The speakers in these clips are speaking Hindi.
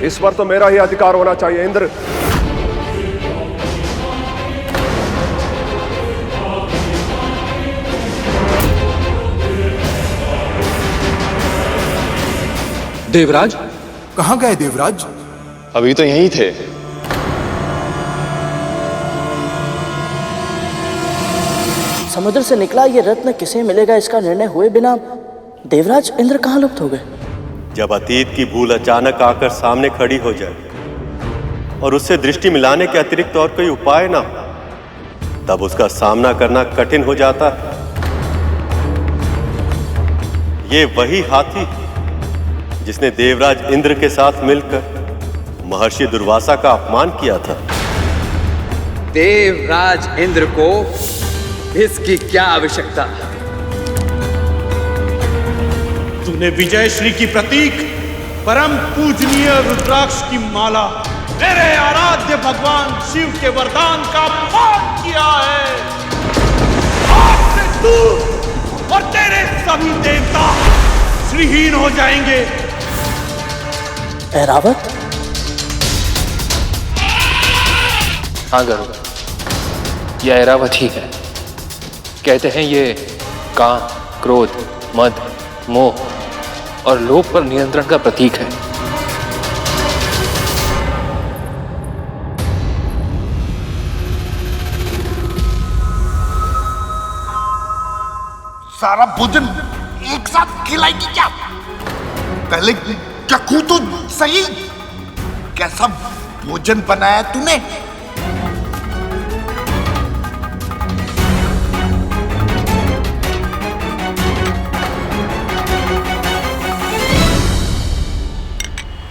इस पर तो मेरा ही अधिकार होना चाहिए। इंद्र, देवराज, कहां गए देवराज? अभी तो यहीं थे। समुद्र से निकला ये रत्न किसे मिलेगा, इसका निर्णय हुए बिना देवराज इंद्र कहां लुप्त हो गए? जब अतीत की भूल अचानक आकर सामने खड़ी हो जाए और उससे दृष्टि मिलाने के अतिरिक्त और कोई उपाय ना हो, तब उसका सामना करना कठिन हो जाता है। ये वही हाथी जिसने देवराज इंद्र के साथ मिलकर महर्षि दुर्वासा का अपमान किया था। देवराज इंद्र को इसकी क्या आवश्यकता? तूने विजय श्री की प्रतीक परम पूजनीय रुद्राक्ष की माला मेरे आराध्य भगवान शिव के वरदान का अपमान किया है। आज से तू और तेरे सभी देवता श्रीहीन हो जाएंगे। ऐरावत? हाँ गरुड़, यह ऐरावत ही है। कहते हैं ये काम, क्रोध, मद, मोह और लोभ पर नियंत्रण का प्रतीक है। सारा भोजन एक साथ खिलाएगी क्या? पहले चखूं तो सही, कैसा भोजन बनाया तूने?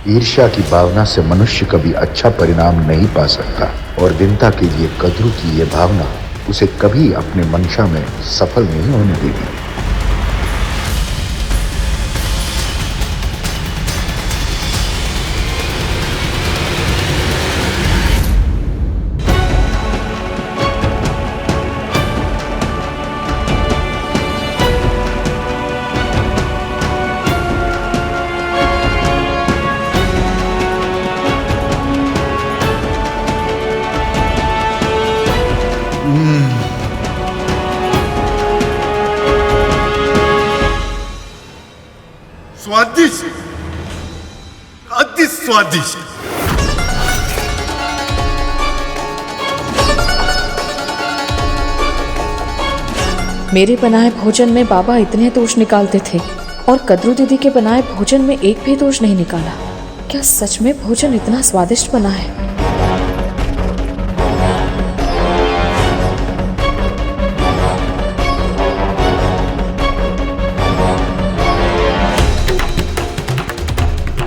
ईर्ष्या की भावना से मनुष्य कभी अच्छा परिणाम नहीं पा सकता और दीनता के लिए कद्रू की यह भावना उसे कभी अपने मंशा में सफल नहीं होने देगी। स्वादिष्ट, अति स्वादिष्ट। मेरे बनाए भोजन में बाबा इतने दोष निकालते थे और कद्रू दीदी के बनाए भोजन में एक भी दोष नहीं निकाला। क्या सच में भोजन इतना स्वादिष्ट बना है?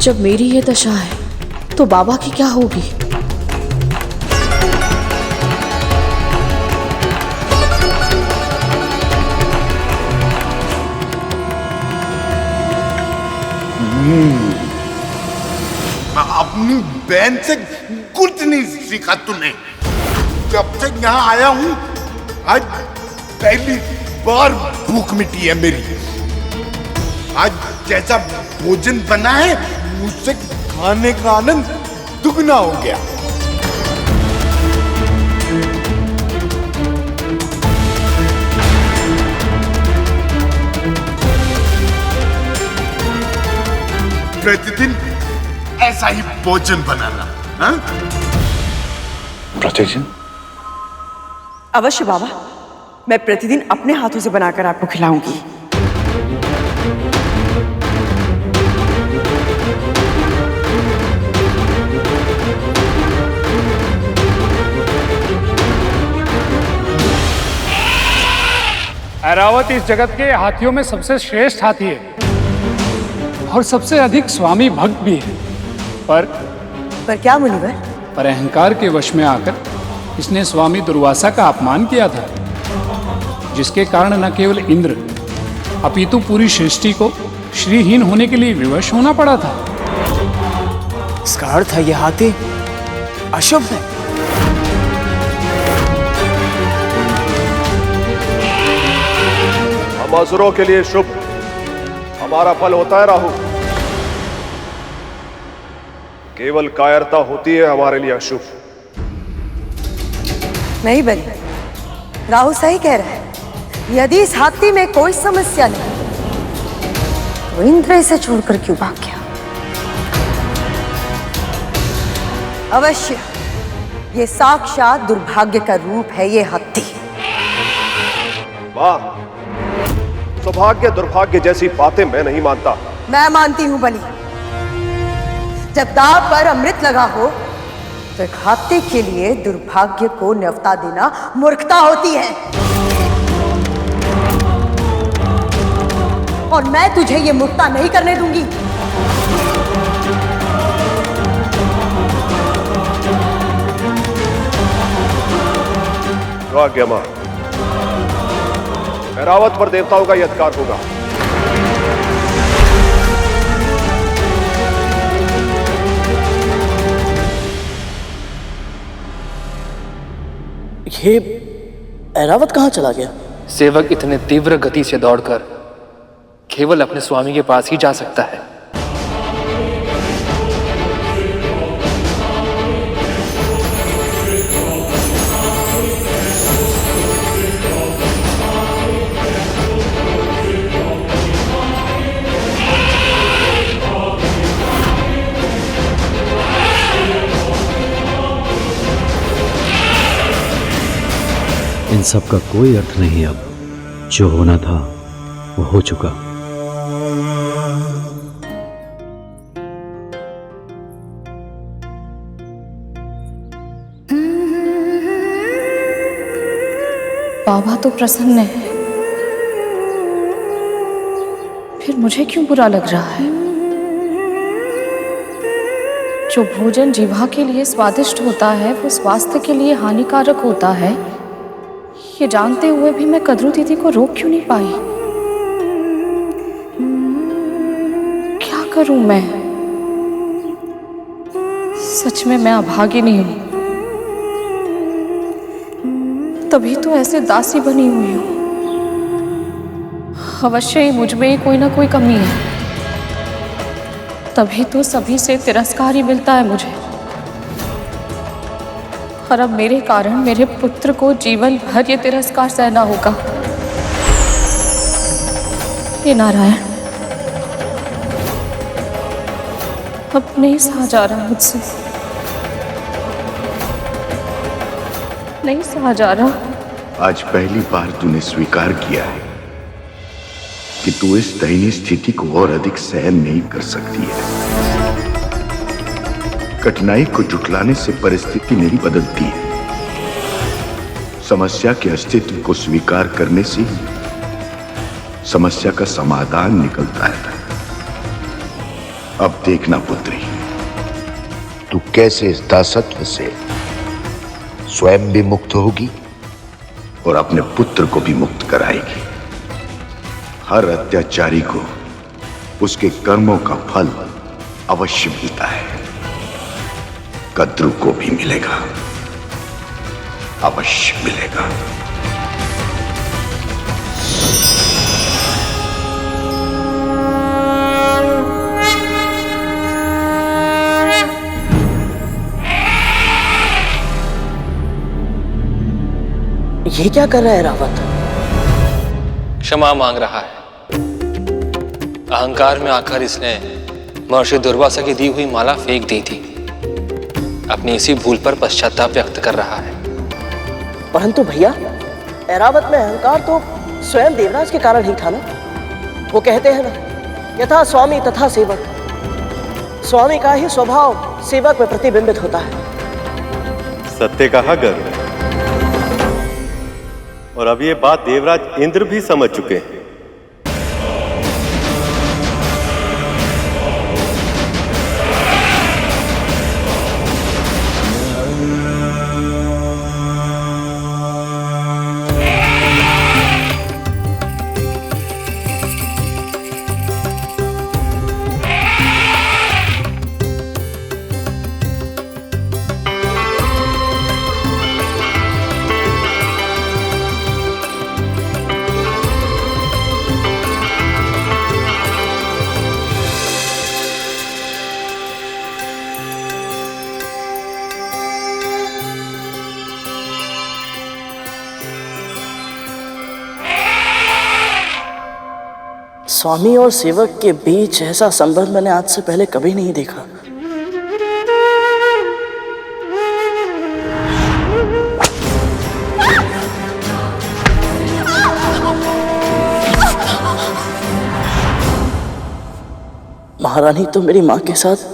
जब मेरी ये दशा है तो बाबा की क्या होगी? अपनी बहन से कुछ नहीं सीखा तूने। जब से यहाँ आया हूँ आज पहली बार भूख मिटी है मेरी। आज जैसा भोजन बना है मुझसे खाने का आनंद दुगना हो गया। प्रतिदिन ऐसा ही भोजन बनाना। हाँ? प्रतिदिन? अवश्य बाबा, मैं प्रतिदिन अपने हाथों से बनाकर आपको खिलाऊंगी। ऐरावत इस जगत के हाथियों में सबसे श्रेष्ठ हाथी है और सबसे अधिक स्वामी भक्त भी है। पर क्या मुनिवर? पर अहंकार के वश में आकर इसने स्वामी दुर्वासा का अपमान किया था, जिसके कारण न केवल इंद्र अपितु पूरी सृष्टि को श्रीहीन होने के लिए विवश होना पड़ा था। इसका अर्थ है यह हाथी अशुभ है। हम असुरों के लिए शुभ, हमारा फल होता है राहु। केवल कायरता होती है हमारे लिए अशुभ। नहीं बनी, राहु सही कह रहा है। यदि इस हाथी में कोई समस्या नहीं तो इंद्र इसे छोड़कर क्यों भाग गया? अवश्य ये साक्षात दुर्भाग्य का रूप है ये हाथी। वाह, सौभाग्य दुर्भाग्य जैसी बातें मैं नहीं मानता। मैं मानती हूं बलि। जब दांव पर अमृत लगा हो तो एक हाथी के लिए दुर्भाग्य को न्यौता देना मूर्खता होती है। और मैं तुझे ये मूर्खता नहीं करने दूंगी। आज्ञा मां, ऐरावत पर देवताओं का यह अधिकार होगा। ये ऐरावत कहाँ चला गया? सेवक इतने तीव्र गति से दौड़कर केवल अपने स्वामी के पास ही जा सकता है। इन सब का कोई अर्थ नहीं। अब जो होना था वो हो चुका। बाबा तो प्रसन्न है, फिर मुझे क्यों बुरा लग रहा है? जो भोजन जीवा के लिए स्वादिष्ट होता है वो स्वास्थ्य के लिए हानिकारक होता है, ये जानते हुए भी मैं कद्रू दीदी को रोक क्यों नहीं पाई? क्या करूं मैं? सच में मैं अभागिनी हूं, तभी तो ऐसे दासी बनी हुई हूं। अवश्य ही मुझ में कोई ना कोई कमी है, तभी तो सभी से तिरस्कार ही मिलता है मुझे। और अब मेरे कारण मेरे पुत्र को जीवन भर ये तिरस्कार सहना होगा। हे नारायण, अब नहीं सहा जा रहा मुझसे, नहीं सहा जा रहा। आज पहली बार तूने स्वीकार किया है कि तू इस दयनीय स्थिति को और अधिक सहन नहीं कर सकती है। कठिनाई को जुटलाने से परिस्थिति नहीं बदलती है। समस्या के अस्तित्व को स्वीकार करने से समस्या का समाधान निकलता है। अब देखना पुत्री, तू कैसे इस दासत्व से स्वयं भी मुक्त होगी और अपने पुत्र को भी मुक्त कराएगी। हर अत्याचारी को उसके कर्मों का फल अवश्य मिलता है। कद्रू को भी मिलेगा, अवश्य मिलेगा। ये क्या कर रहा है रावत? क्षमा मांग रहा है। अहंकार में आकर इसने महर्षि दुर्वासा की दी हुई माला फेंक दी थी। अपनी इसी भूल पर पश्चाताप व्यक्त कर रहा है। परंतु भैया, ऐरावत में अहंकार तो स्वयं देवराज के कारण ही था ना। वो कहते हैं ना, यथा स्वामी तथा सेवक। स्वामी का ही स्वभाव सेवक में प्रतिबिंबित होता है। सत्य कहा गर्व। और अब ये बात देवराज इंद्र भी समझ चुके हैं। स्वामी और सेवक के बीच ऐसा संबंध मैंने आज से पहले कभी नहीं देखा। महारानी तो मेरी मां के साथ।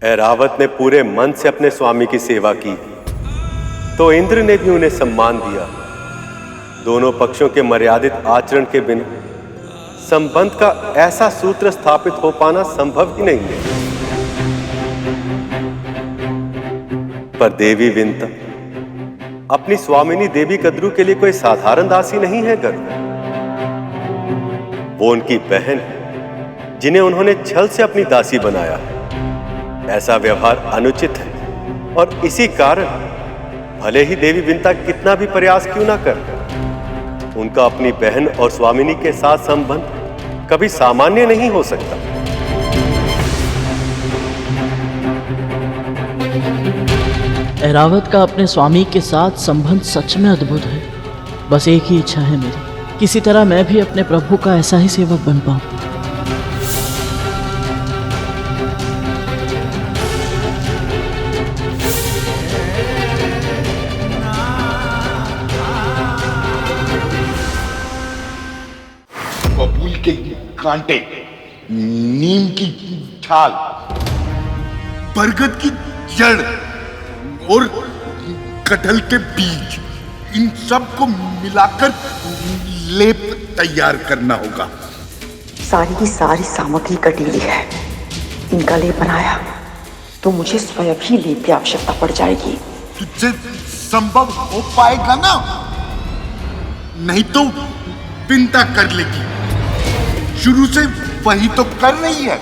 ऐरावत ने पूरे मन से अपने स्वामी की सेवा की, तो इंद्र ने भी उन्हें सम्मान दिया। दोनों पक्षों के मर्यादित आचरण के बिना संबंध का ऐसा सूत्र स्थापित हो पाना संभव ही नहीं है। पर देवी विंता अपनी स्वामिनी देवी कद्रू के लिए कोई साधारण दासी नहीं है गरुड़। वो उनकी बहन है, जिन्हें उन्होंने छल से अपनी दासी बनाया है। ऐसा व्यवहार अनुचित है और इसी कारण भले ही देवी विंता कितना भी प्रयास क्यों ना कर, उनका अपनी बहन और स्वामिनी के साथ संबंध कभी सामान्य नहीं हो सकता। ऐरावत का अपने स्वामी के साथ संबंध सच में अद्भुत है। बस एक ही इच्छा है मेरी, किसी तरह मैं भी अपने प्रभु का ऐसा ही सेवक बन पाऊं। बबूल के कांटे, नीम की छाल, बरगद की जड़ और कटहल के बीज, इन सब को मिलाकर लेप तैयार करना होगा। सारी की सारी सामग्री कटीली है। इनका लेप बनाया तो मुझे स्वयं ही लेप की आवश्यकता पड़ जाएगी। तुझसे संभव हो पाएगा ना? नहीं तो विंता कर लेगी। शुरू से वही तो कर रही है।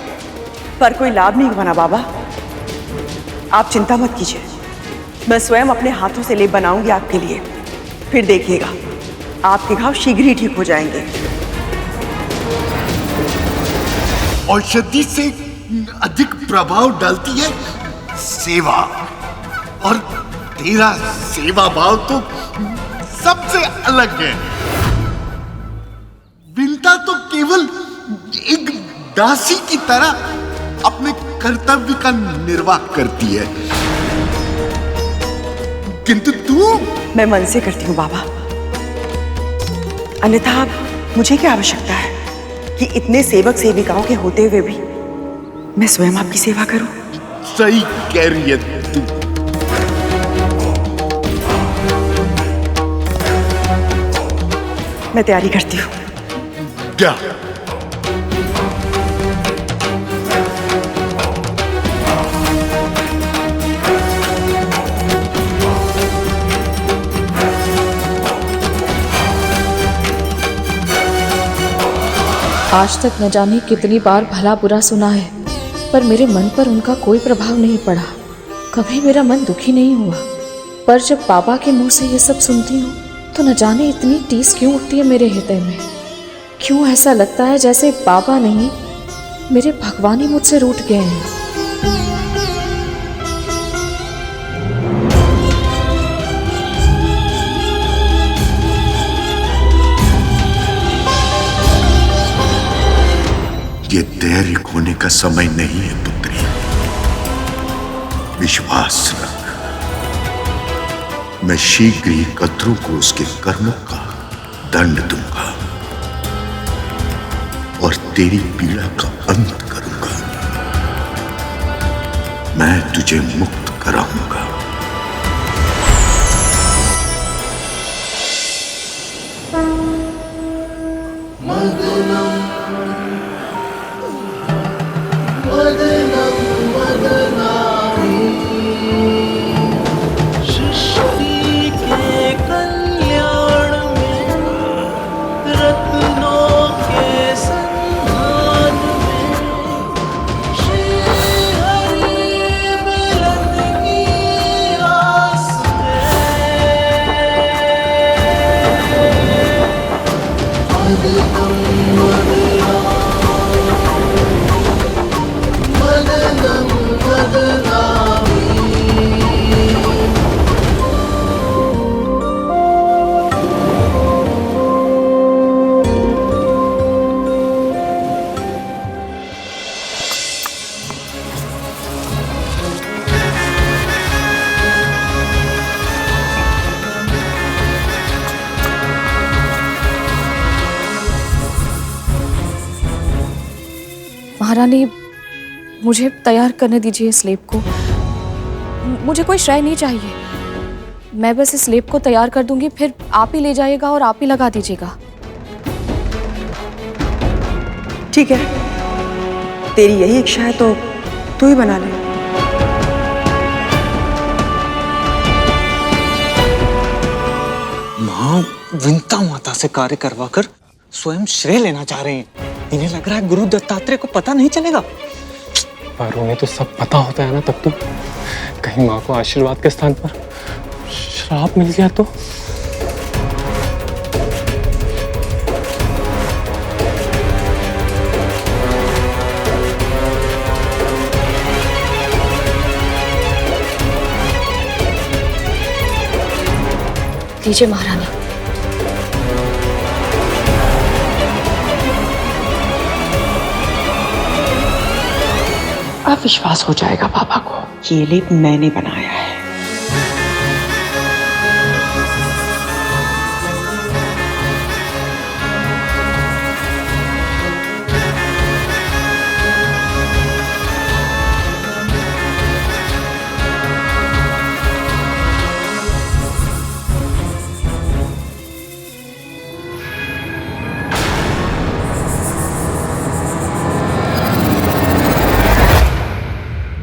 पर कोई लाभ नहीं बना बाबा। आप चिंता मत कीजिए, मैं स्वयं अपने हाथों से लेप बनाऊंगी आपके लिए। फिर देखिएगा, आपके घाव शीघ्र ही ठीक हो जाएंगे। औषधि से अधिक प्रभाव डालती है सेवा, और तेरा सेवा भाव तो सबसे अलग है। विंता तो केवल एक दासी की तरह अपने कर्तव्य का निर्वाह करती है, किंतु तू। मैं मन से करती हूँ बाबा, अन्यथा मुझे क्या आवश्यकता है कि इतने सेवक सेविकाओं के होते हुए भी मैं स्वयं आपकी सेवा करूं? सही कह रही है तू। मैं तैयारी करती हूँ। क्या? आज तक न जाने कितनी बार भला बुरा सुना है, पर मेरे मन पर उनका कोई प्रभाव नहीं पड़ा। कभी मेरा मन दुखी नहीं हुआ। पर जब बाबा के मुंह से ये सब सुनती हूँ तो न जाने इतनी टीस क्यों उठती है मेरे हृदय में। क्यों ऐसा लगता है जैसे बाबा नहीं, मेरे भगवान ही मुझसे रूठ गए हैं। ये धैर्य खोने का समय नहीं है पुत्री। विश्वास रख, मैं शीघ्र ही कद्रू को उसके कर्मों का दंड दूंगा और तेरी पीड़ा का अंत करूंगा। मैं तुझे मुक्त कराऊंगा। महारानी, मुझे तैयार करने दीजिए इस लेप को। मुझे कोई श्रेय नहीं चाहिए। मैं बस इस लेप को तैयार कर दूंगी, फिर आप ही ले जाइएगा और आप ही लगा दीजिएगा। ठीक है, तेरी यही इच्छा है तो तू ही बना ले। माँ विंता माता से कार्य करवाकर स्वयं श्रेय लेना चाह रहे हैं। इन्हें लग रहा है गुरु दत्तात्रेय को पता नहीं चलेगा। पर उन्हें तो सब पता होता है ना, तब तो कहीं माँ को आशीर्वाद के स्थान पर श्राप मिल गया तो। लीजिए महारानी। अब विश्वास हो जाएगा पापा को, ये लेप मैंने बनाया है।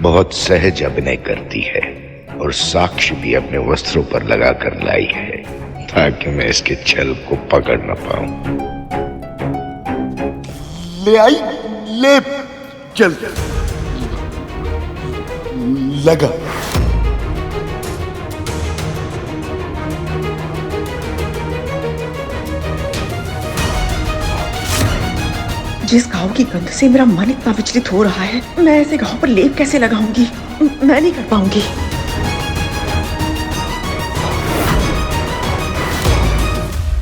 बहुत सहज अभिनय करती है और साक्ष्य भी अपने वस्त्रों पर लगाकर लाई है ताकि मैं इसके छल को पकड़ न पाऊं। ले आई लेप, चल लगा। जिस घाव की गंध से मेरा मन इतना विचलित हो रहा है, मैं ऐसे घाव पर लेप कैसे लगाऊंगी? मैं नहीं कर पाऊंगी।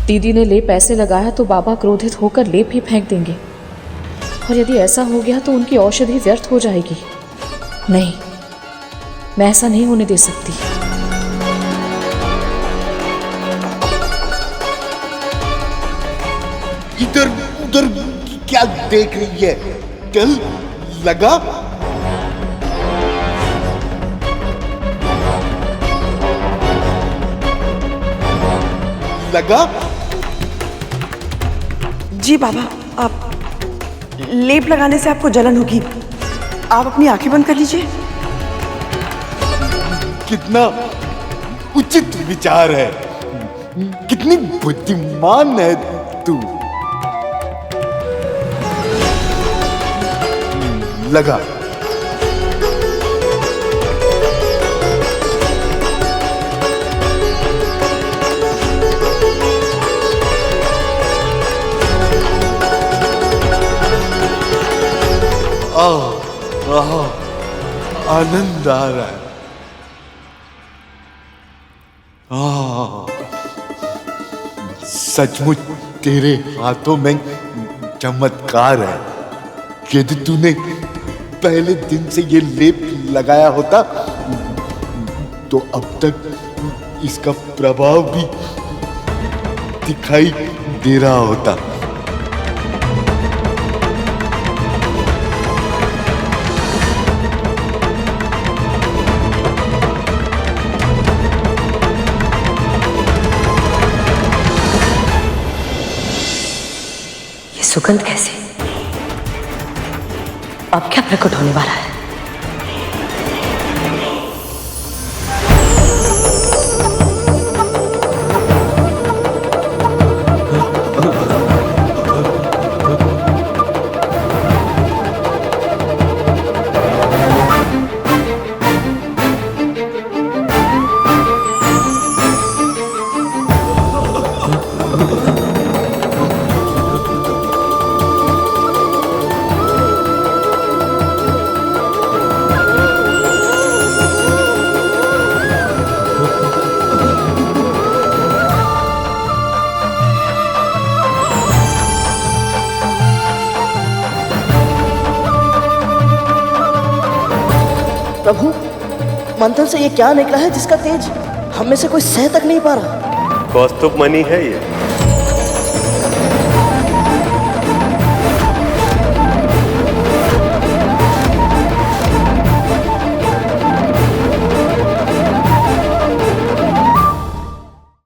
दीदी ने लेप ऐसे लगाया तो बाबा क्रोधित होकर लेप ही फेंक देंगे, और यदि ऐसा हो गया तो उनकी औषधि व्यर्थ हो जाएगी। नहीं, मैं ऐसा नहीं होने दे सकती। इधर उधर क्या देख रही है? चल लगा। लगा। जी बाबा, आप लेप लगाने से आपको जलन होगी, आप अपनी आंखें बंद कर लीजिए। कितना उचित विचार है, कितनी बुद्धिमान है तू। लगा। आनंद आ रहा है। सचमुच तेरे हाथों में चमत्कार है। यदि तूने पहले दिन से ये लेप लगाया होता तो अब तक इसका प्रभाव भी दिखाई दे रहा होता। ये सुगंध कैसी? अब क्या प्रकट होने वाला है? प्रभु, मंथन से ये क्या निकला है जिसका तेज हम में से कोई सह तक नहीं पा रहा? कौस्तुभ मणि है ये।